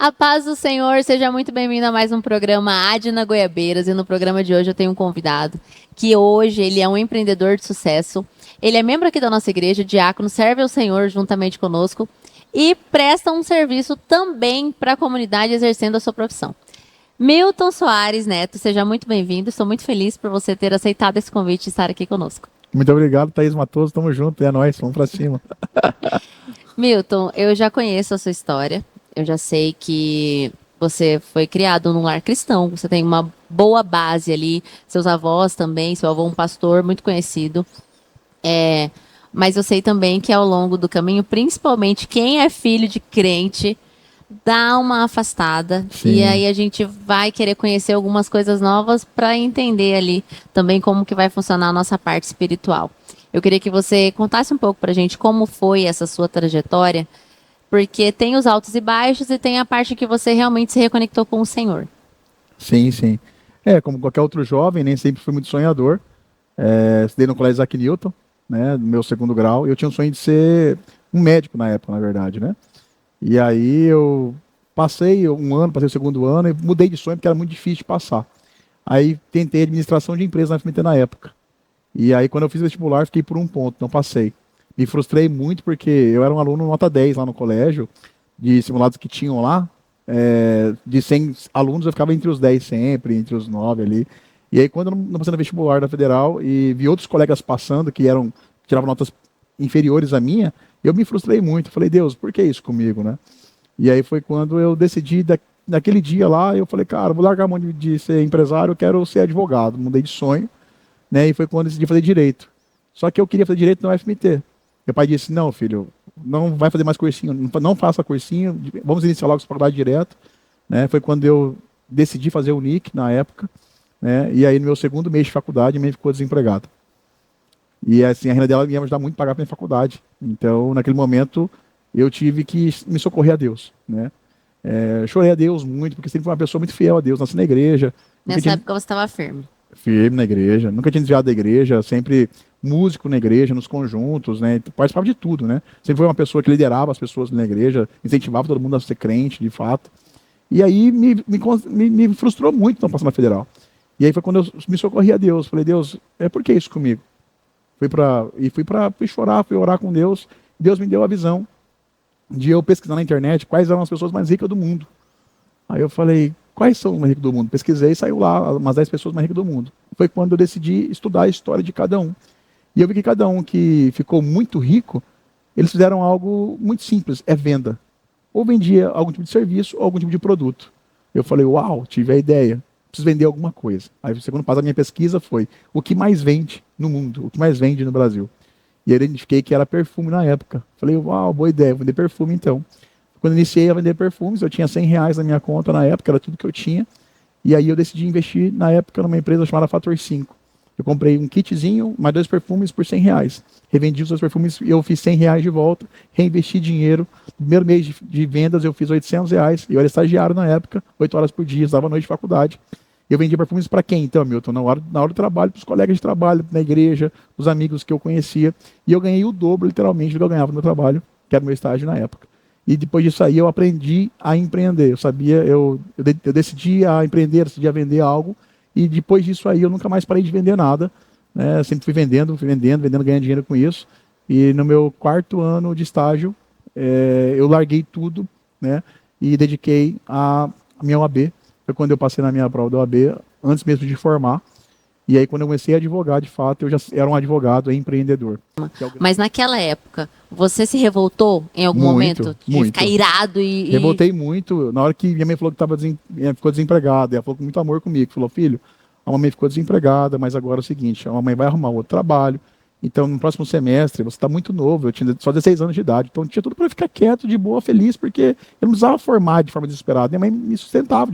A paz do Senhor, seja muito bem-vindo a mais um programa Adna Goiabeiras. E no programa de hoje eu tenho um convidado que hoje ele é um empreendedor de sucesso. Ele é membro aqui da nossa igreja, diácono, serve ao Senhor juntamente conosco e presta um serviço também para a comunidade exercendo a sua profissão. Milton Soares Neto, seja muito bem-vindo. Estou muito feliz por você ter aceitado esse convite e estar aqui conosco. Muito obrigado, Thaís Matoso. Tamo junto, é nóis, vamos pra cima. Milton, eu já conheço a sua história. Eu já sei que você foi criado num lar cristão. Você tem uma boa base ali. Seus avós também, seu avô um pastor muito conhecido. Mas eu sei também que ao longo do caminho, principalmente quem é filho de crente, dá uma afastada. Sim. E aí a gente vai querer conhecer algumas coisas novas para entender ali também como que vai funcionar a nossa parte espiritual. Eu queria que você contasse um pouco pra gente como foi essa sua trajetória, porque tem os altos e baixos e tem a parte que você realmente se reconectou com o Senhor. Sim, sim. Como qualquer outro jovem, nem sempre fui muito sonhador. Estudei no colégio Isaac Newton, né, no meu segundo grau, e eu tinha um sonho de ser um médico na época, na verdade, né? E aí eu passei um ano, passei o segundo ano, e mudei de sonho porque era muito difícil de passar. Aí tentei administração de empresa na FMT na época. E aí quando eu fiz vestibular, fiquei por um ponto, não passei. Me frustrei muito porque eu era um aluno nota 10 lá no colégio, de simulados que tinham lá. De 100 alunos eu ficava entre os 10 sempre, entre os 9 ali. E aí quando eu não passei no vestibular da Federal e vi outros colegas passando que tiravam notas inferiores à minha, eu me frustrei muito. Falei, Deus, por que isso comigo, né? E aí foi quando eu decidi, naquele dia lá, eu falei, cara, vou largar a mão de ser empresário, eu quero ser advogado. Mudei de sonho, né? E foi quando eu decidi fazer direito. Só que eu queria fazer direito no FMT. Meu pai disse, não, filho, não vai fazer mais cursinho, não faça cursinho, vamos iniciar logo a faculdade direto. Né? Foi quando eu decidi fazer o NIC na época, né? E aí no meu segundo mês de faculdade, a minha ficou desempregada. E assim, a renda dela ia me ajudar muito a pagar a minha faculdade. Então, naquele momento, eu tive que me socorrer a Deus. Né? Chorei a Deus muito, porque sempre fui uma pessoa muito fiel a Deus, nasci na igreja. Nessa época você estava firme. Firme na igreja, nunca tinha desviado da igreja, sempre músico na igreja, nos conjuntos, né? Participava de tudo, né? Sempre foi uma pessoa que liderava as pessoas na igreja, incentivava todo mundo a ser crente, de fato. E aí me frustrou muito não passar na federal. E aí foi quando eu me socorri a Deus. Falei, Deus, por que isso comigo? Fui chorar, fui orar com Deus. Deus me deu a visão de eu pesquisar na internet quais eram as pessoas mais ricas do mundo. Aí eu falei, quais são os mais ricos do mundo? Pesquisei e saiu lá umas 10 pessoas mais ricas do mundo. Foi quando eu decidi estudar a história de cada um. E eu vi que cada um que ficou muito rico, eles fizeram algo muito simples, venda. Ou vendia algum tipo de serviço ou algum tipo de produto. Eu falei, uau, tive a ideia, preciso vender alguma coisa. Aí o segundo passo da minha pesquisa foi, o que mais vende no mundo? O que mais vende no Brasil? E eu identifiquei que era perfume na época. Falei, uau, boa ideia, vou vender perfume então. Quando eu iniciei a vender perfumes, eu tinha R$ 100 na minha conta na época, era tudo que eu tinha. E aí eu decidi investir, na época, numa empresa chamada Fator 5. Eu comprei um kitzinho, mais 2 perfumes por R$ 100. Revendi os 2 perfumes e eu fiz R$ 100 de volta, reinvesti dinheiro. No primeiro mês de vendas eu fiz R$ 800. Eu era estagiário na época, 8 horas por dia, estava à noite de faculdade. Eu vendia perfumes para quem então, Milton? Na hora do trabalho, para os colegas de trabalho, na igreja, os amigos que eu conhecia. E eu ganhei o dobro, literalmente, do que eu ganhava no meu trabalho, que era o meu estágio na época. E depois disso aí eu aprendi a empreender. Eu decidi a empreender, decidi a vender algo. E depois disso aí eu nunca mais parei de vender nada. Né? Sempre fui vendendo, ganhando dinheiro com isso. E no meu 4º ano de estágio, eu larguei tudo, né? E dediquei a minha OAB. Foi quando eu passei na minha prova da OAB, antes mesmo de formar. E aí, quando eu comecei a advogar, de fato, eu já era um advogado empreendedor. Mas naquela época, você se revoltou em algum momento? De ficar irado e... Revoltei muito. Na hora que minha mãe falou que ficou desempregada, ela falou com muito amor comigo. Falou, filho, a mamãe ficou desempregada, mas agora é o seguinte, a mamãe vai arrumar outro trabalho. Então, no próximo semestre, você está muito novo, eu tinha só 16 anos de idade. Então, tinha tudo para ficar quieto, de boa, feliz, porque eu não precisava formar de forma desesperada. Minha mãe me sustentava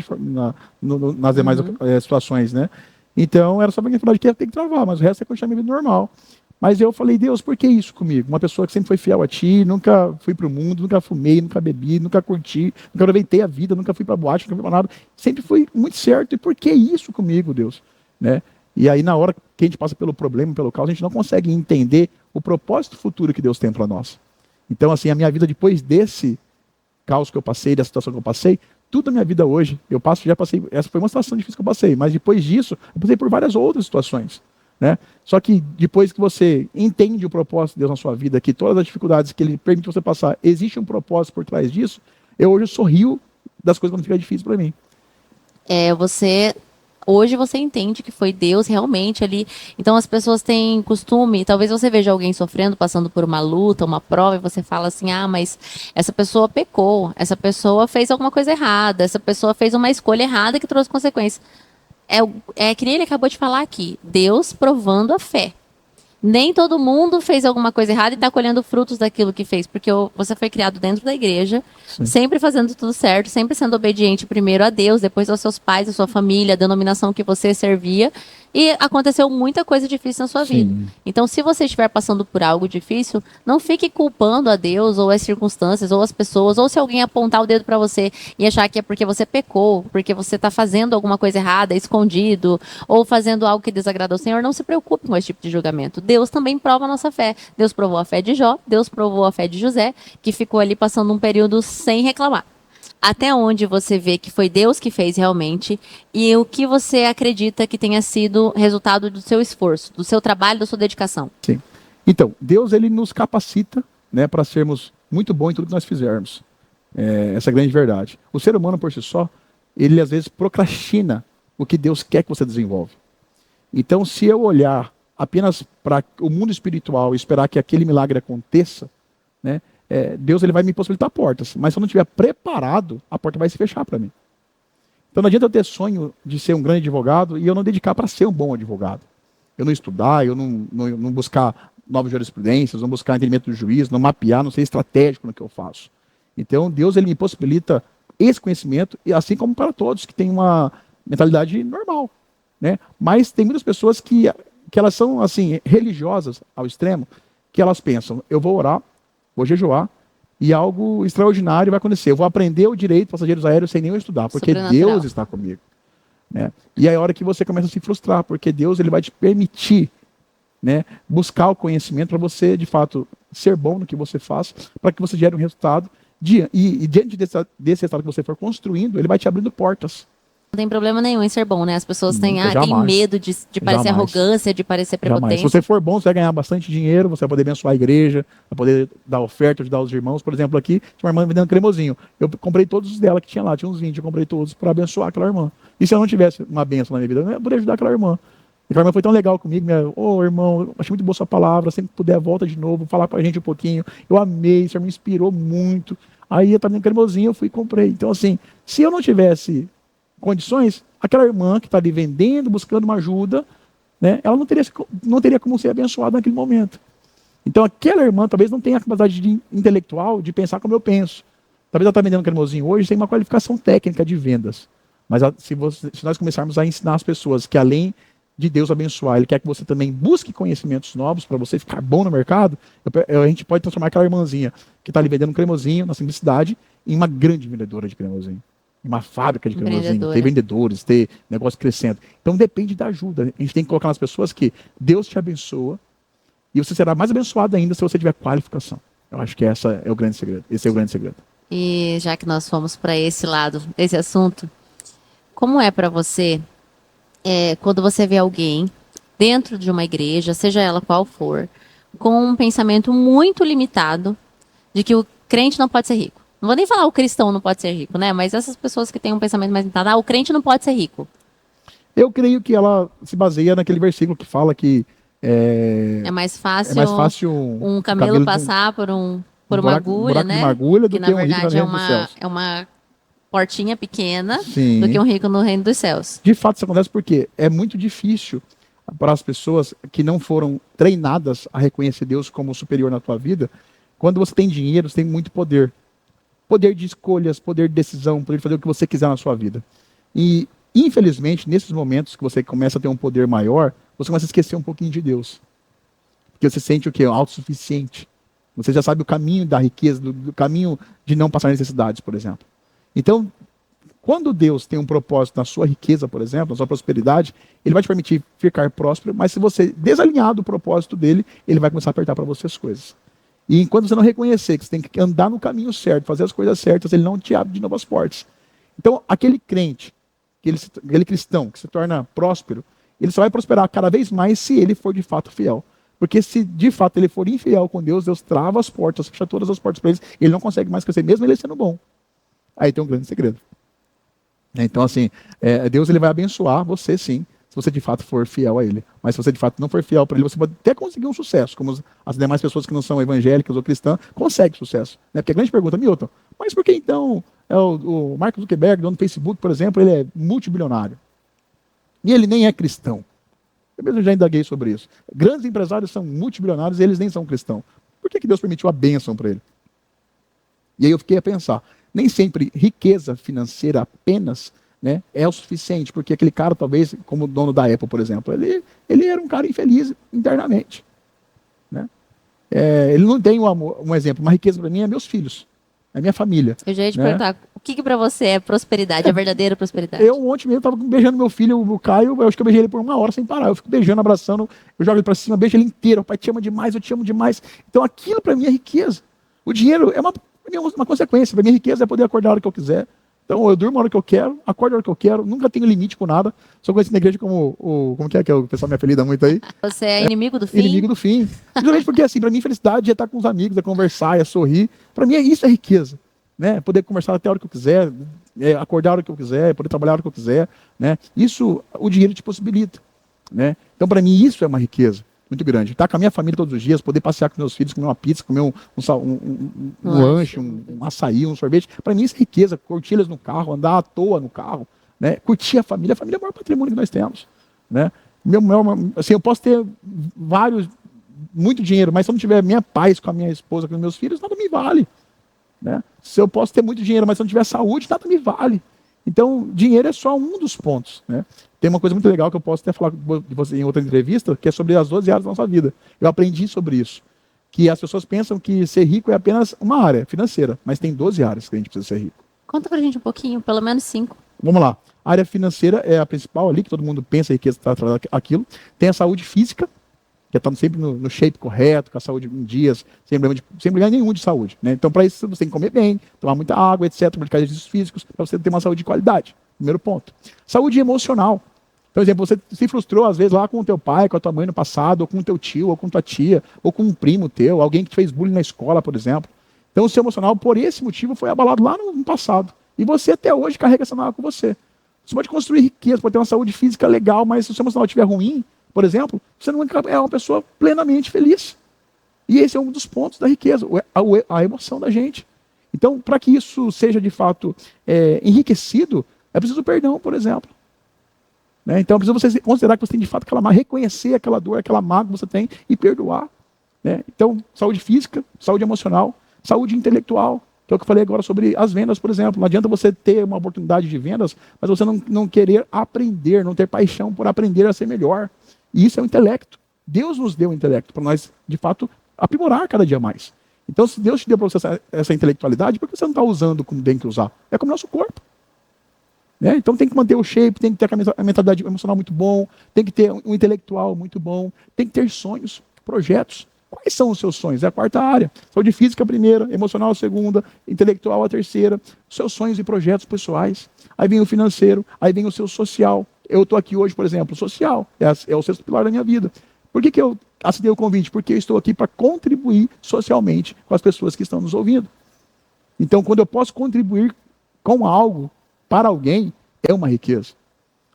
nas demais situações, né? Então, era só para quem falar que ia ter que travar, mas o resto é continuar minha vida normal. Mas eu falei, Deus, por que isso comigo? Uma pessoa que sempre foi fiel a ti, nunca fui pro mundo, nunca fumei, nunca bebi, nunca curti, nunca aproveitei a vida, nunca fui para boate, nunca fui para nada. Sempre fui muito certo. E por que isso comigo, Deus? Né? E aí, na hora que a gente passa pelo problema, pelo caos, a gente não consegue entender o propósito futuro que Deus tem para nós. Então, assim, a minha vida depois desse caos que eu passei, dessa situação que eu passei, tudo na minha vida hoje, já passei, essa foi uma situação difícil que eu passei, mas depois disso, eu passei por várias outras situações, né? Só que depois que você entende o propósito de Deus na sua vida, que todas as dificuldades que Ele permite você passar, existe um propósito por trás disso, eu hoje sorrio das coisas quando fica difícil para mim. Hoje você entende que foi Deus realmente ali. Então as pessoas têm costume, talvez você veja alguém sofrendo, passando por uma luta, uma prova, e você fala assim: ah, mas essa pessoa pecou, essa pessoa fez alguma coisa errada, essa pessoa fez uma escolha errada que trouxe consequências. É que nem ele acabou de falar aqui, Deus provando a fé. Nem todo mundo fez alguma coisa errada e está colhendo frutos daquilo que fez, porque você foi criado dentro da igreja, Sim. sempre fazendo tudo certo, sempre sendo obediente primeiro a Deus, depois aos seus pais, à sua família, a denominação que você servia, e aconteceu muita coisa difícil na sua vida. Então, se você estiver passando por algo difícil, não fique culpando a Deus, ou as circunstâncias, ou as pessoas, ou se alguém apontar o dedo para você e achar que é porque você pecou, porque você está fazendo alguma coisa errada, escondido, ou fazendo algo que desagrada ao Senhor, não se preocupe com esse tipo de julgamento. Deus também prova a nossa fé. Deus provou a fé de Jó, Deus provou a fé de José, que ficou ali passando um período sem reclamar. Até onde você vê que foi Deus que fez realmente e o que você acredita que tenha sido resultado do seu esforço, do seu trabalho, da sua dedicação? Sim. Então, Deus ele nos capacita, né, para sermos muito bons em tudo que nós fizermos. Essa é a grande verdade. O ser humano por si só, ele às vezes procrastina o que Deus quer que você desenvolva. Então, se eu olhar apenas para o mundo espiritual e esperar que aquele milagre aconteça, né, Deus ele vai me possibilitar portas, mas se eu não estiver preparado, a porta vai se fechar para mim. Então não adianta eu ter sonho de ser um grande advogado e eu não dedicar para ser um bom advogado. Eu não estudar, eu não buscar novas jurisprudências, não buscar entendimento do juiz, não mapear, não ser estratégico no que eu faço. Então Deus ele me possibilita esse conhecimento, e assim como para todos que têm uma mentalidade normal, né? Mas tem muitas pessoas que elas são assim religiosas ao extremo, que elas pensam: eu vou orar, vou jejuar, e algo extraordinário vai acontecer. Eu vou aprender o direito de passageiros aéreos sem nem eu estudar, porque Deus está comigo. Né? E é a hora que você começa a se frustrar, porque Deus ele vai te permitir, né, buscar o conhecimento para você, de fato, ser bom no que você faz, para que você gere um resultado. E diante desse resultado que você for construindo, ele vai te abrindo portas. Não tem problema nenhum em ser bom, né? As pessoas têm medo de parecer Jamais. arrogância, de parecer prepotência. Se você for bom, você vai ganhar bastante dinheiro, você vai poder abençoar a igreja, vai poder dar oferta, ajudar os irmãos. Por exemplo, aqui, tinha uma irmã vendendo cremosinho. Eu comprei todos os dela que tinha lá, tinha uns 20, eu comprei todos para abençoar aquela irmã. E se eu não tivesse uma bênção na minha vida, eu não ia poder ajudar aquela irmã. E aquela irmã foi tão legal comigo, irmão, achei muito boa sua palavra, sempre que puder, volta de novo, falar com a gente um pouquinho. Eu amei, isso me inspirou muito. Aí eu estava vendendo cremosinho, eu fui e comprei. Então, assim, se eu não tivesse condições, aquela irmã que está ali vendendo, buscando uma ajuda, né, ela não teria como ser abençoada naquele momento. Então aquela irmã talvez não tenha a capacidade intelectual de pensar como eu penso. Talvez ela está vendendo cremosinho hoje sem uma qualificação técnica de vendas. Mas se nós começarmos a ensinar as pessoas que além de Deus abençoar, Ele quer que você também busque conhecimentos novos para você ficar bom no mercado, a gente pode transformar aquela irmãzinha que está ali vendendo cremosinho na simplicidade em uma grande vendedora de cremosinho. Uma fábrica de cremosinho, ter vendedores, ter negócio crescendo. Então depende da ajuda. A gente tem que colocar nas pessoas que Deus te abençoa e você será mais abençoado ainda se você tiver qualificação. Eu acho que esse é o grande segredo. E já que nós fomos para esse lado, esse assunto, como é para você quando você vê alguém dentro de uma igreja, seja ela qual for, com um pensamento muito limitado de que o crente não pode ser rico? Não vou nem falar o cristão não pode ser rico, né? Mas essas pessoas que têm um pensamento mais limitado, o crente não pode ser rico. Eu creio que ela se baseia naquele versículo que fala que é mais fácil um camelo passar por uma agulha, né? De uma agulha do que na verdade é uma portinha pequena. Sim. Do que um rico no reino dos céus. De fato isso acontece porque é muito difícil para as pessoas que não foram treinadas a reconhecer Deus como superior na tua vida. Quando você tem dinheiro, você tem muito poder. Poder de escolhas, poder de decisão, poder de fazer o que você quiser na sua vida. E, infelizmente, nesses momentos que você começa a ter um poder maior, você começa a esquecer um pouquinho de Deus. Porque você sente o quê? Autossuficiente. Você já sabe o caminho da riqueza, do caminho de não passar necessidades, por exemplo. Então, quando Deus tem um propósito na sua riqueza, por exemplo, na sua prosperidade, Ele vai te permitir ficar próspero, mas se você desalinhar do propósito dele, Ele vai começar a apertar para você as coisas. E enquanto você não reconhecer que você tem que andar no caminho certo, fazer as coisas certas, Ele não te abre de novo as portas. Então, aquele crente, aquele cristão que se torna próspero, ele só vai prosperar cada vez mais se ele for de fato fiel. Porque se de fato ele for infiel com Deus, Deus trava as portas, fecha todas as portas para ele, ele não consegue mais crescer, mesmo ele sendo bom. Aí tem um grande segredo. Então, assim, Deus ele vai abençoar você, sim, se você de fato for fiel a ele. Mas se você de fato não for fiel para ele, você pode até conseguir um sucesso, como as demais pessoas que não são evangélicas ou cristãs conseguem sucesso. Né? Porque a grande pergunta, Milton, mas por que então o Mark Zuckerberg, dono do Facebook, por exemplo, ele é multibilionário? E ele nem é cristão. Eu mesmo já indaguei sobre isso. Grandes empresários são multibilionários e eles nem são cristãos. Por que Deus permitiu a bênção para ele? E aí eu fiquei a pensar, nem sempre riqueza financeira apenas, né, é o suficiente, porque aquele cara, talvez, como o dono da Apple, por exemplo, ele era um cara infeliz internamente. Né? Ele não tem um exemplo, uma riqueza para mim é meus filhos, é minha família. Eu já ia te né? perguntar, o que para você é prosperidade, a verdadeira prosperidade? Eu ontem mesmo estava beijando meu filho, o Caio, eu acho que eu beijei ele por 1 hora sem parar. Eu fico beijando, abraçando, eu jogo ele para cima, beijo ele inteiro. O pai te ama demais, eu te amo demais. Então aquilo para mim é riqueza. O dinheiro é uma consequência. Para mim, a riqueza é poder acordar a hora que eu quiser. Então eu durmo a hora que eu quero, acordo a hora que eu quero, nunca tenho limite com nada. Sou conhecido na igreja como como que é o pessoal me apelida muito aí? Você é inimigo do fim? Inimigo do fim. Justamente porque, assim, para mim, felicidade é estar com os amigos, é conversar, é sorrir. Para mim, isso é riqueza. Né? Poder conversar até a hora que eu quiser, acordar a hora que eu quiser, poder trabalhar a hora que eu quiser. Né? Isso o dinheiro te possibilita. Né? Então, para mim, isso é uma riqueza muito grande. Estar com a minha família todos os dias, poder passear com meus filhos, comer uma pizza, comer um lanche, um açaí, um sorvete. Para mim, isso é riqueza. Curtir eles no carro, andar à toa no carro. Né? Curtir a família é o maior patrimônio que nós temos. Né? Assim, eu posso ter muito dinheiro, mas se eu não tiver minha paz com a minha esposa, com os meus filhos, nada me vale. Né? Se eu posso ter muito dinheiro, mas se eu não tiver saúde, nada me vale. Então, dinheiro é só um dos pontos. Né? Tem uma coisa muito legal que eu posso até falar de você em outra entrevista, que é sobre as 12 áreas da nossa vida. Eu aprendi sobre isso. Que as pessoas pensam que ser rico é apenas uma área financeira, mas tem 12 áreas que a gente precisa ser rico. Conta pra gente um pouquinho, pelo menos 5. Vamos lá. A área financeira é a principal ali, que todo mundo pensa que está atrás daquilo. Tem a saúde física, que é estar sempre no shape correto, com a saúde em dias, sem problema nenhum de saúde. Né? Então, para isso, você tem que comer bem, tomar muita água, etc., praticar exercícios físicos, para você ter uma saúde de qualidade. Primeiro ponto. Saúde emocional. Por exemplo, você se frustrou, às vezes, lá com o teu pai, com a tua mãe no passado, ou com o teu tio, ou com tua tia, ou com um primo teu, alguém que te fez bullying na escola, por exemplo. Então, o seu emocional, por esse motivo, foi abalado lá no passado. E você, até hoje, carrega essa mágoa com você. Você pode construir riqueza, pode ter uma saúde física legal, mas se o seu emocional estiver ruim, por exemplo, você não é uma pessoa plenamente feliz. E esse é um dos pontos da riqueza, a emoção da gente. Então, para que isso seja de fato enriquecido, é preciso perdão, por exemplo. Né? Então, é preciso você considerar que você tem de fato aquela mágoa, reconhecer aquela dor, aquela mágoa que você tem e perdoar. Né? Então, saúde física, saúde emocional, saúde intelectual, que é o que eu falei agora sobre as vendas, por exemplo. Não adianta você ter uma oportunidade de vendas, mas você não querer aprender, não ter paixão por aprender a ser melhor. E isso é o intelecto. Deus nos deu o intelecto para nós, de fato, aprimorar cada dia mais. Então, se Deus te deu para você essa intelectualidade, por que você não está usando como tem que usar? É como o nosso corpo. Né? Então, tem que manter o shape, tem que ter a mentalidade emocional muito bom, tem que ter um intelectual muito bom, tem que ter sonhos, projetos. Quais são os seus sonhos? É a quarta área. Saúde física a primeira, emocional a segunda, intelectual a terceira. Seus sonhos e projetos pessoais. Aí vem o financeiro, aí vem o seu social. Eu estou aqui hoje, por exemplo, social. É o sexto pilar da minha vida. Por que eu aceitei o convite? Porque eu estou aqui para contribuir socialmente com as pessoas que estão nos ouvindo. Então, quando eu posso contribuir com algo para alguém, é uma riqueza.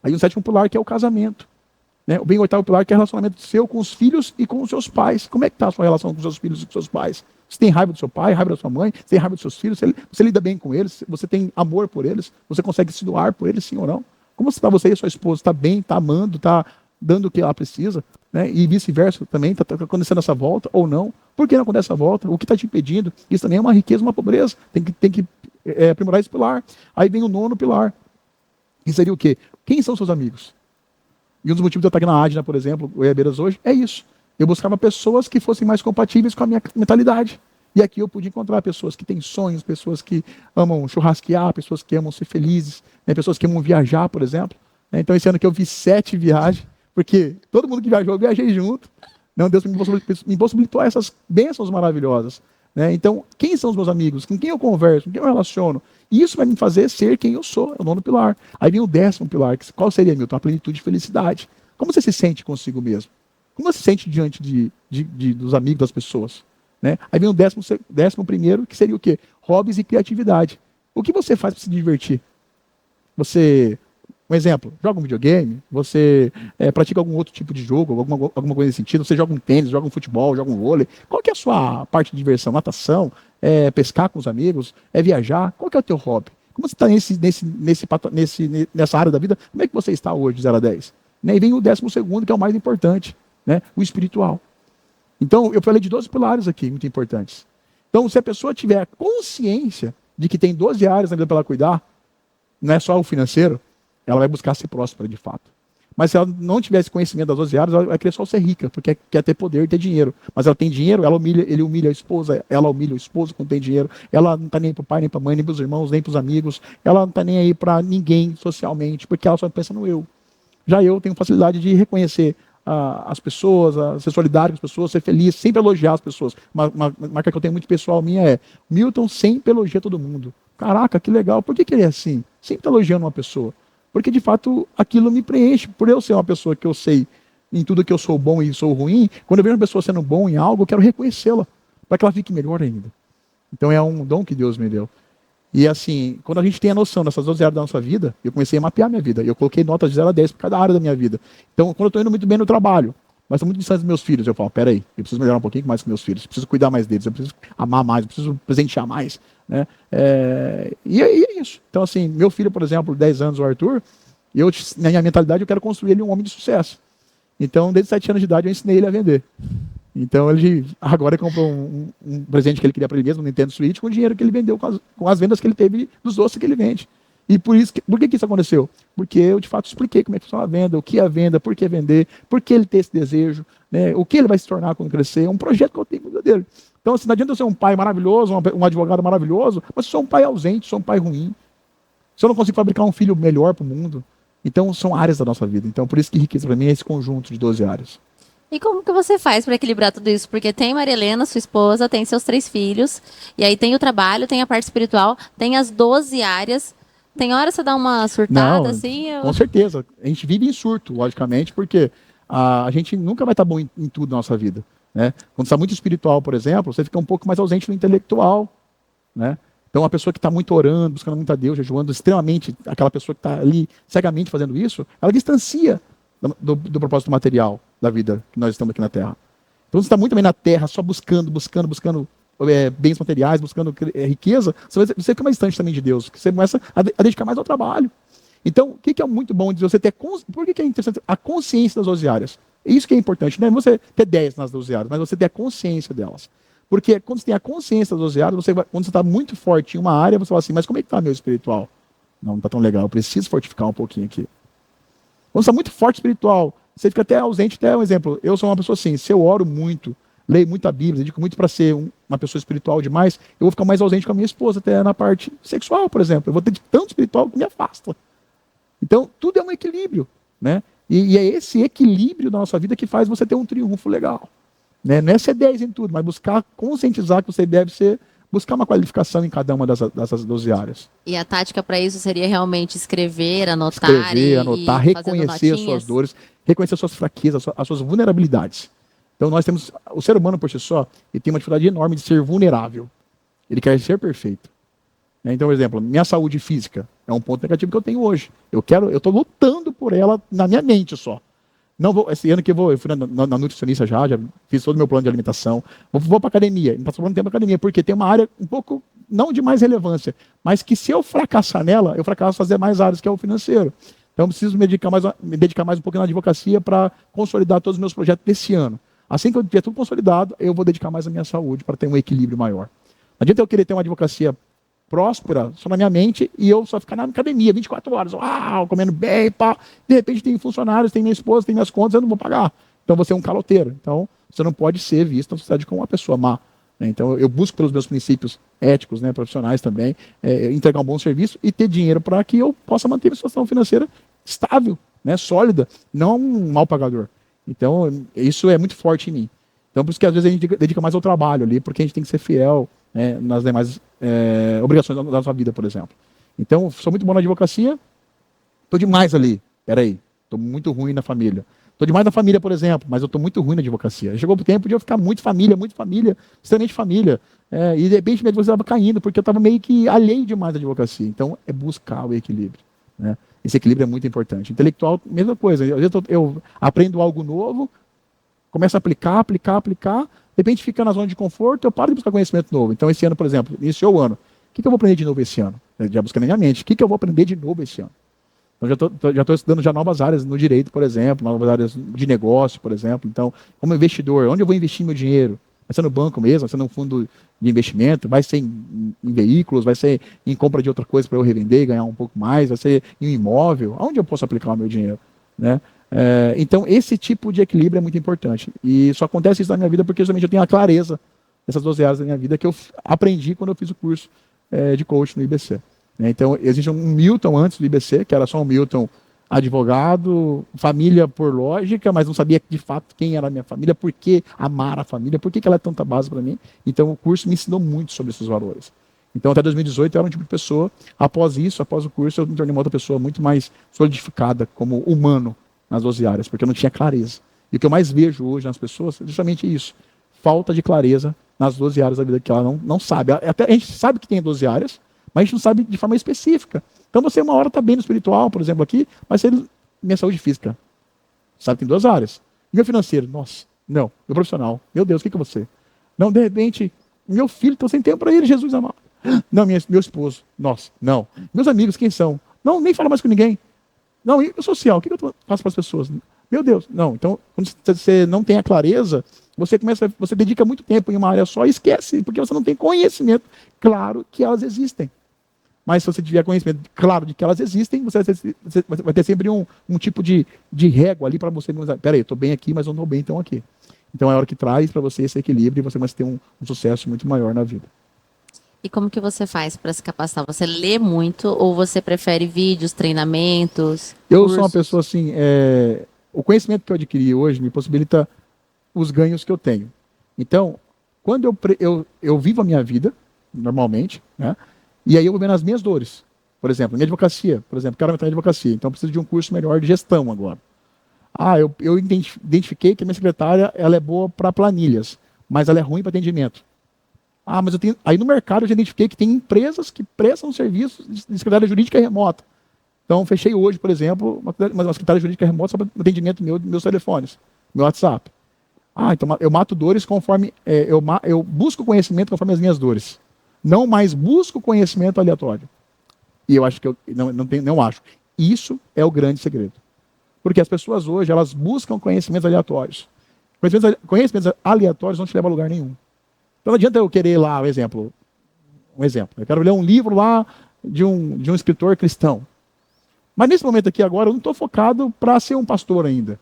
Aí o sétimo pilar, que é o casamento. Né? Vem o oitavo pilar, que é o relacionamento seu com os filhos e com os seus pais. Como é que está a sua relação com os seus filhos e com os seus pais? Você tem raiva do seu pai, raiva da sua mãe, você tem raiva dos seus filhos, você lida bem com eles, você tem amor por eles, você consegue se doar por eles, sim ou não? Como está você e a sua esposa? Está bem, está amando, está dando o que ela precisa? Né? E vice-versa também, está acontecendo essa volta ou não? Por que não acontece essa volta? O que está te impedindo? Isso também é uma riqueza, uma pobreza. Tem que aprimorar esse pilar. Aí vem o nono pilar. E seria o quê? Quem são seus amigos? E um dos motivos de eu estar aqui na Adna, por exemplo, o Goiabeiras hoje, é isso. Eu buscava pessoas que fossem mais compatíveis com a minha mentalidade. E aqui eu pude encontrar pessoas que têm sonhos, pessoas que amam churrasquear, pessoas que amam ser felizes, né? Pessoas que amam viajar, por exemplo. Então, esse ano que eu fiz 7 viagens, porque todo mundo que viajou, eu viajei junto. Não, Deus me possibilitou essas bênçãos maravilhosas. Né? Então, quem são os meus amigos? Com quem eu converso? Com quem eu relaciono? E isso vai me fazer ser quem eu sou, é o 9º pilar. Aí vem o 10º pilar, que qual seria, Milton? A plenitude de felicidade. Como você se sente consigo mesmo? Como você se sente diante dos amigos, das pessoas? Né? Aí vem o 11º, que seria o quê? Hobbies e criatividade. O que você faz para se divertir? Você, um exemplo, joga um videogame, você pratica algum outro tipo de jogo, alguma coisa nesse sentido, você joga um tênis, joga um futebol, joga um vôlei. Qual que é a sua parte de diversão? Natação? Pescar com os amigos? Viajar? Qual que é o teu hobby? Como você está nessa área da vida? Como é que você está hoje, de 0 a 10? Né? E vem o 12º, que é o mais importante, né? O espiritual. Então, eu falei de 12 pilares aqui, muito importantes. Então, se a pessoa tiver a consciência de que tem 12 áreas na vida para ela cuidar, não é só o financeiro, ela vai buscar ser próspera de fato. Mas se ela não tivesse conhecimento das 12 áreas, ela vai querer só ser rica, porque quer ter poder e ter dinheiro. Mas ela tem dinheiro, ele humilha a esposa, ela humilha o esposo quando tem dinheiro, ela não está nem para o pai, nem para a mãe, nem para os irmãos, nem para os amigos, ela não está nem aí para ninguém socialmente, porque ela só pensa no eu. Já eu tenho facilidade de reconhecer as pessoas, ser solidário com as pessoas, ser feliz, sempre elogiar as pessoas. Uma marca que eu tenho muito pessoal minha é: Milton sempre elogia todo mundo. Caraca, que legal. Por que ele é assim? Sempre está elogiando uma pessoa. Porque, de fato, aquilo me preenche. Por eu ser uma pessoa que eu sei em tudo que eu sou bom e sou ruim, quando eu vejo uma pessoa sendo bom em algo, eu quero reconhecê-la, para que ela fique melhor ainda. Então é um dom que Deus me deu. E assim, quando a gente tem a noção dessas 12 áreas da nossa vida, eu comecei a mapear minha vida. Eu coloquei notas de 0 a 10 para cada área da minha vida. Então, quando eu estou indo muito bem no trabalho, mas estou muito distante dos meus filhos, eu falo: peraí, eu preciso melhorar um pouquinho mais com meus filhos, eu preciso cuidar mais deles, eu preciso amar mais, eu preciso presentear mais. Né? E é isso. Então, assim, meu filho, por exemplo, 10 anos, o Arthur, na minha mentalidade, eu quero construir ele um homem de sucesso. Então, desde 7 anos de idade, eu ensinei ele a vender. Então, ele agora comprou um presente que ele queria para ele mesmo, um Nintendo Switch, com o dinheiro que ele vendeu, com as vendas que ele teve dos doces que ele vende. E por que isso aconteceu? Porque eu, de fato, expliquei como é que funciona a venda, o que é a venda, por que vender, por que ele ter esse desejo, né, o que ele vai se tornar quando crescer. É um projeto que eu tenho com o dele. Então, assim, não adianta eu ser um pai maravilhoso, um advogado maravilhoso, mas se eu sou um pai ausente, sou um pai ruim. Se eu não consigo fabricar um filho melhor para o mundo. Então, são áreas da nossa vida. Então, por isso que riqueza para mim é esse conjunto de 12 áreas. E como que você faz para equilibrar tudo isso? Porque tem Maria Helena, sua esposa, tem seus 3 filhos, e aí tem o trabalho, tem a parte espiritual, tem as 12 áreas. Tem hora você dá uma surtada, Não, assim? Com certeza. A gente vive em surto, logicamente, porque a gente nunca vai estar bom em tudo na nossa vida. Né? Quando você está muito espiritual, por exemplo, você fica um pouco mais ausente no intelectual. Né? Então, uma pessoa que está muito orando, buscando muito a Deus, jejuando extremamente, aquela pessoa que está ali cegamente fazendo isso, ela distancia do propósito material da vida que nós estamos aqui na Terra. Então, você está muito bem na Terra, só buscando bens materiais, buscando riqueza, você fica mais distante também de Deus, porque você começa a dedicar mais ao trabalho. Então, o que é muito bom de você ter... Por que é interessante? A consciência das 12 áreas. Isso que é importante, não é você ter 10 nas 12 áreas, mas você ter a consciência delas. Porque quando você tem a consciência das 12 áreas, quando você está muito forte em uma área, você fala assim: mas como é que está meu espiritual? Não está tão legal, eu preciso fortificar um pouquinho aqui. Quando você está muito forte espiritual, você fica até ausente. Até um exemplo, eu sou uma pessoa assim, se eu oro muito, leio muito a Bíblia, dedico muito para ser uma pessoa espiritual demais, eu vou ficar mais ausente com a minha esposa, até na parte sexual, por exemplo. Eu vou ter tanto espiritual que me afasta. Então, tudo é um equilíbrio. Né? E é esse equilíbrio da nossa vida que faz você ter um triunfo legal. Né? Não é ser 10 em tudo, mas buscar conscientizar que você deve buscar uma qualificação em cada uma dessas 12 áreas. E a tática para isso seria realmente escrever, anotar, reconhecer as suas dores, reconhecer as suas fraquezas, as suas vulnerabilidades. Então nós temos, o ser humano por si só, ele tem uma dificuldade enorme de ser vulnerável. Ele quer ser perfeito. Então, por exemplo, minha saúde física é um ponto negativo que eu tenho hoje. Eu estou lutando por ela na minha mente só. Não vou, esse ano que eu fui na nutricionista já fiz todo o meu plano de alimentação. Vou para academia, não passou muito tempo na academia, porque tem uma área um pouco, não de mais relevância, mas que se eu fracassar nela, eu fracasso fazer mais áreas, que é o financeiro. Então eu preciso me dedicar mais um pouquinho na advocacia para consolidar todos os meus projetos desse ano. Assim que eu tiver tudo consolidado, eu vou dedicar mais à minha saúde para ter um equilíbrio maior. Não adianta eu querer ter uma advocacia próspera só na minha mente e eu só ficar na academia 24 horas, comendo bem, pá. De repente tem funcionários, tem minha esposa, tem minhas contas, eu não vou pagar. Então você é um caloteiro. Então você não pode ser visto na sociedade como uma pessoa má. Né? Então eu busco pelos meus princípios éticos, né, profissionais também, entregar um bom serviço e ter dinheiro para que eu possa manter minha situação financeira estável, né, sólida, não um mal pagador. Então isso é muito forte em mim. Então, por isso que às vezes a gente dedica mais ao trabalho ali, porque a gente tem que ser fiel, né, nas demais obrigações da nossa vida, por exemplo. Então, sou muito bom na advocacia, estou demais ali. Peraí, estou muito ruim na família. Estou demais na família, por exemplo, mas eu estou muito ruim na advocacia. Chegou o tempo de eu ficar muito família, extremamente família. E de repente minha advocacia estava caindo, porque eu estava meio que alheio demais da advocacia. Então, é buscar o equilíbrio. Né? Esse equilíbrio é muito importante. Intelectual, mesma coisa. Às vezes eu aprendo algo novo, começo a aplicar, de repente fica na zona de conforto, eu paro de buscar conhecimento novo. Então, esse ano, por exemplo, iniciou o ano. O que eu vou aprender de novo esse ano? Eu já busquei na minha mente. O que eu vou aprender de novo esse ano? Então, já estou estudando já novas áreas no direito, por exemplo, novas áreas de negócio, por exemplo. Então, como investidor, onde eu vou investir meu dinheiro? Vai ser no banco mesmo, vai ser num fundo de investimento, vai ser em veículos, vai ser em compra de outra coisa para eu revender e ganhar um pouco mais, vai ser em um imóvel, aonde eu posso aplicar o meu dinheiro, né? Então, esse tipo de equilíbrio é muito importante. E só acontece isso na minha vida porque justamente eu tenho a clareza dessas 12 áreas da minha vida que eu aprendi quando eu fiz o curso de coach no IBC. Então, existe um Milton antes do IBC, que era só um Milton advogado, família por lógica, mas não sabia de fato quem era a minha família, por que amar a família, por que ela é tanta base para mim. Então, o curso me ensinou muito sobre esses valores. Então, até 2018, eu era um tipo de pessoa. Após isso, após o curso, eu me tornei uma outra pessoa muito mais solidificada como humano nas 12 áreas, porque eu não tinha clareza. E o que eu mais vejo hoje nas pessoas é justamente isso. Falta de clareza nas 12 áreas da vida que ela não sabe. Até a gente sabe que tem 12 áreas, mas a gente não sabe de forma específica. Então você uma hora está bem no espiritual, por exemplo, aqui, mas minha saúde física. Sabe que tem 2 áreas. Meu financeiro, nossa, não. Meu profissional, meu Deus, o que é você? Não, de repente, meu filho, estou sem tempo para ele, Jesus amado. Não, meu esposo, nossa, não. Meus amigos, quem são? Não, nem falo mais com ninguém. Não, e o social, o que eu faço para as pessoas? Meu Deus, não. Então, quando você não tem a clareza, você dedica muito tempo em uma área só e esquece, porque você não tem conhecimento. Claro que elas existem. Mas se você tiver conhecimento claro de que elas existem, você vai ter sempre um tipo de régua ali para você. Peraí, eu estou bem aqui, mas eu não estou bem então aqui. Então é a hora que traz para você esse equilíbrio e você vai ter um sucesso muito maior na vida. E como que você faz para se capacitar? Você lê muito ou você prefere vídeos, treinamentos, Eu cursos? sou uma pessoa assim, o conhecimento que eu adquiri hoje me possibilita os ganhos que eu tenho. Então, quando eu vivo a minha vida, normalmente, né? E aí eu vou vendo as minhas dores. Por exemplo, minha advocacia, quero entrar em advocacia, então eu preciso de um curso melhor de gestão agora. Eu identifiquei que a minha secretária ela é boa para planilhas, mas ela é ruim para atendimento. Mas aí no mercado eu já identifiquei que tem empresas que prestam serviços de secretária jurídica remota. Então fechei hoje, por exemplo, uma secretária jurídica remota só para atendimento meus telefones, meu WhatsApp. Então eu mato dores conforme eu busco conhecimento conforme as minhas dores. Não mais busco conhecimento aleatório. E eu acho que não acho. Isso é o grande segredo. Porque as pessoas hoje, elas buscam conhecimentos aleatórios. Conhecimentos aleatórios não te levam a lugar nenhum. Então não adianta eu querer lá, um exemplo. Eu quero ler um livro lá de um escritor cristão. Mas nesse momento aqui agora, eu não estou focado para ser um pastor ainda.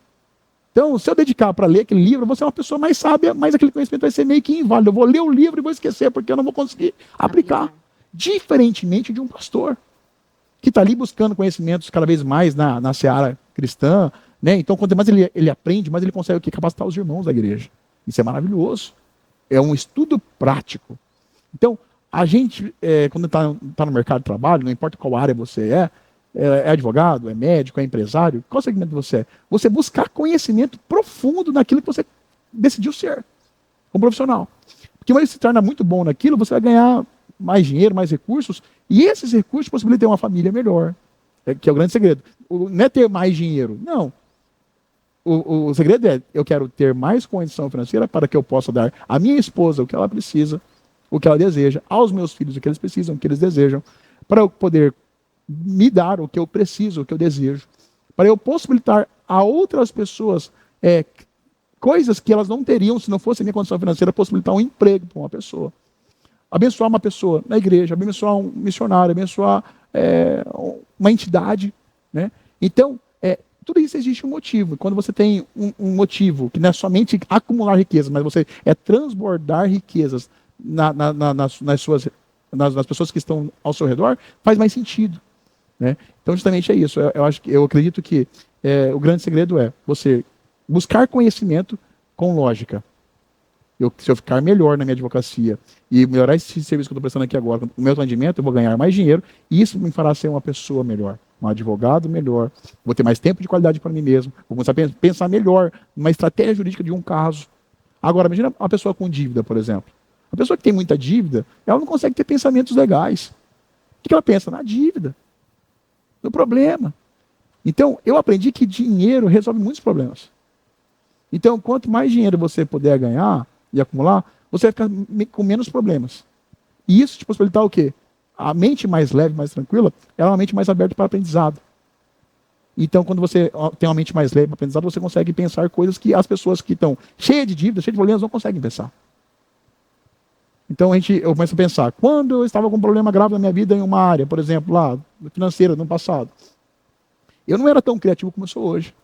Então, se eu dedicar para ler aquele livro, eu vou ser uma pessoa mais sábia, mas aquele conhecimento vai ser meio que inválido. Eu vou ler o livro e vou esquecer, porque eu não vou conseguir aplicar. Diferentemente de um pastor, que está ali buscando conhecimentos cada vez mais na seara cristã. Né? Então, quanto mais ele aprende, mais ele consegue capacitar os irmãos da igreja. Isso é maravilhoso. É um estudo prático. Então, a gente, quando está no mercado de trabalho, não importa qual área você é advogado, é médico, é empresário, qual segmento você é? Você buscar conhecimento profundo naquilo que você decidiu ser, como profissional. Porque quando você se torna muito bom naquilo, você vai ganhar mais dinheiro, mais recursos, e esses recursos possibilitam ter uma família melhor, que é o grande segredo. Não é ter mais dinheiro, não. O segredo é, eu quero ter mais condição financeira para que eu possa dar à minha esposa o que ela precisa, o que ela deseja, aos meus filhos o que eles precisam, o que eles desejam, para eu poder me dar o que eu preciso, o que eu desejo, para eu possibilitar a outras pessoas coisas que elas não teriam se não fosse a minha condição financeira, possibilitar um emprego para uma pessoa. Abençoar uma pessoa na igreja, abençoar um missionário, abençoar uma entidade. Né? Então, tudo isso existe um motivo. Quando você tem um motivo, que não é somente acumular riquezas, mas você transbordar riquezas nas pessoas que estão ao seu redor, faz mais sentido. Né? Então, justamente é isso. Eu acredito que o grande segredo é você buscar conhecimento com lógica. Se eu ficar melhor na minha advocacia e melhorar esse serviço que eu estou prestando aqui agora, o meu atendimento, eu vou ganhar mais dinheiro e isso me fará ser uma pessoa melhor, um advogado melhor, vou ter mais tempo de qualidade para mim mesmo, vou começar a pensar melhor numa estratégia jurídica de um caso. Agora, imagina uma pessoa com dívida, por exemplo. A pessoa que tem muita dívida, ela não consegue ter pensamentos legais. O que ela pensa? Na dívida, no problema. Então, eu aprendi que dinheiro resolve muitos problemas. Então, quanto mais dinheiro você puder ganhar e acumular, você vai ficar com menos problemas. E isso te possibilitar o quê? A mente mais leve, mais tranquila, ela é uma mente mais aberta para aprendizado. Então, quando você tem uma mente mais leve para aprendizado, você consegue pensar coisas que as pessoas que estão cheias de dívidas, cheias de problemas, não conseguem pensar. Então, eu começo a pensar, quando eu estava com um problema grave na minha vida em uma área, por exemplo, lá, financeira, no passado, eu não era tão criativo como eu sou hoje.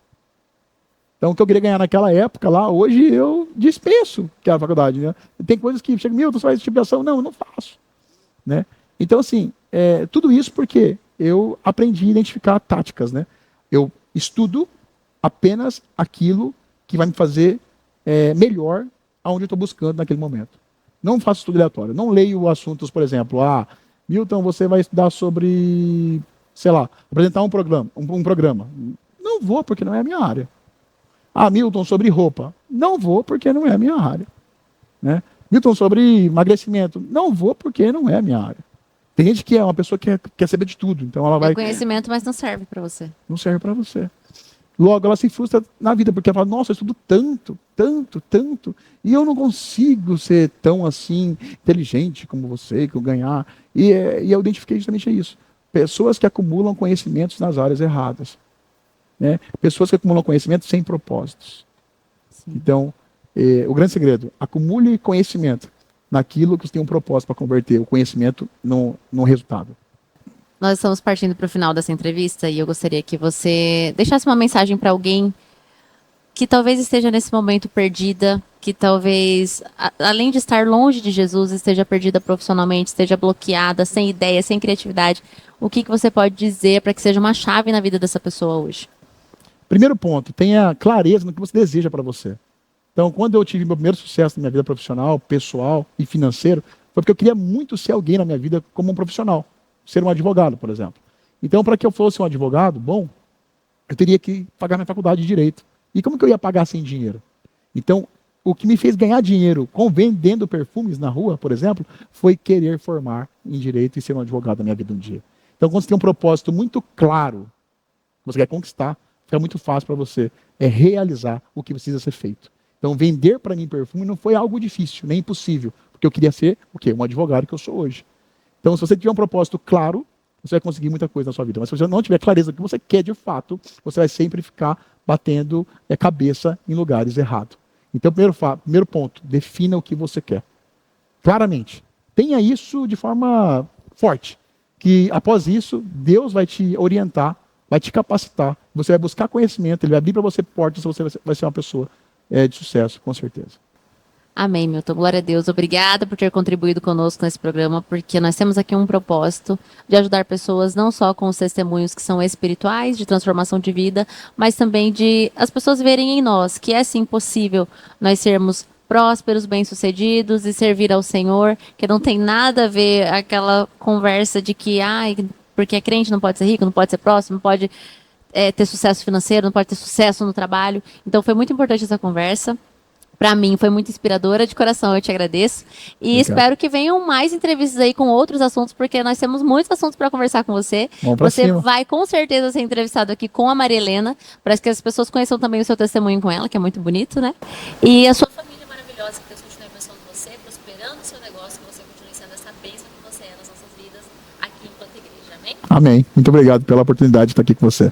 Então, o que eu queria ganhar naquela época lá, hoje eu dispenso que é a faculdade. Né? Tem coisas que chegam, Milton, você faz esse tipo de ação? Não, eu não faço. Né? Então, assim, tudo isso porque eu aprendi a identificar táticas. Né? Eu estudo apenas aquilo que vai me fazer melhor aonde eu estou buscando naquele momento. Não faço estudo aleatório. Não leio assuntos, por exemplo, Milton, você vai estudar sobre, sei lá, apresentar um programa. Não vou, porque não é a minha área. Milton, sobre roupa. Não vou, porque não é a minha área. Né? Milton, sobre emagrecimento. Não vou, porque não é a minha área. Tem gente que é uma pessoa que quer saber de tudo. Então ela vai... conhecimento, mas não serve para você. Não serve para você. Logo, ela se frustra na vida, porque ela fala, nossa, eu estudo tanto, e eu não consigo ser tão assim, inteligente como você, que eu ganhar. E eu identifiquei justamente isso. Pessoas que acumulam conhecimentos nas áreas erradas. Né? Pessoas que acumulam conhecimentos sem propósitos. Sim. Então, o grande segredo, acumule conhecimento naquilo que você tem um propósito para converter o conhecimento no resultado. Nós estamos partindo para o final dessa entrevista e eu gostaria que você deixasse uma mensagem para alguém que talvez esteja nesse momento perdida, que talvez, além de estar longe de Jesus, esteja perdida profissionalmente, esteja bloqueada, sem ideia, sem criatividade. O que você pode dizer para que seja uma chave na vida dessa pessoa hoje? Primeiro ponto, tenha clareza no que você deseja para você. Então, quando eu tive meu primeiro sucesso na minha vida profissional, pessoal e financeiro, foi porque eu queria muito ser alguém na minha vida como um profissional. Ser um advogado, por exemplo. Então, para que eu fosse um advogado bom, eu teria que pagar minha faculdade de Direito. E como que eu ia pagar sem dinheiro? Então, o que me fez ganhar dinheiro vendendo perfumes na rua, por exemplo, foi querer formar em Direito e ser um advogado na minha vida um dia. Então, quando você tem um propósito muito claro, que você quer conquistar, fica muito fácil para você realizar o que precisa ser feito. Então, vender para mim perfume não foi algo difícil, nem impossível, porque eu queria ser o quê? Um advogado que eu sou hoje. Então, se você tiver um propósito claro, você vai conseguir muita coisa na sua vida. Mas se você não tiver clareza do que você quer de fato, você vai sempre ficar batendo cabeça em lugares errados. Então, primeiro ponto, defina o que você quer. Claramente. Tenha isso de forma forte. Que após isso, Deus vai te orientar, vai te capacitar. Você vai buscar conhecimento, Ele vai abrir para você portas, você vai ser uma pessoa de sucesso, com certeza. Amém, Milton. Glória a Deus. Obrigada por ter contribuído conosco nesse programa, porque nós temos aqui um propósito de ajudar pessoas não só com os testemunhos que são espirituais, de transformação de vida, mas também de as pessoas verem em nós que é sim possível nós sermos prósperos, bem-sucedidos e servir ao Senhor, que não tem nada a ver aquela conversa de que, porque é crente não pode ser rico, não pode ser próximo, não pode ter sucesso financeiro, não pode ter sucesso no trabalho. Então foi muito importante essa conversa. Para mim foi muito inspiradora, de coração eu te agradeço. E Obrigado. Espero que venham mais entrevistas aí com outros assuntos, porque nós temos muitos assuntos para conversar com você. Você vai com certeza ser entrevistado aqui com a Maria Helena, para que as pessoas conheçam também o seu testemunho com ela, que é muito bonito, né? E a sua família maravilhosa, que Deus continue abençoando você, prosperando o seu negócio, que você continue sendo essa bênção que você é nas nossas vidas aqui enquanto igreja. Amém? Amém. Muito obrigado pela oportunidade de estar aqui com você.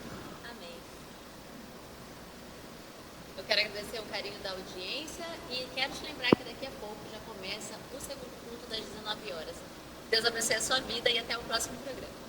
Quero agradecer o carinho da audiência e quero te lembrar que daqui a pouco já começa o segundo culto das 19 horas. Deus abençoe a sua vida e até o próximo programa.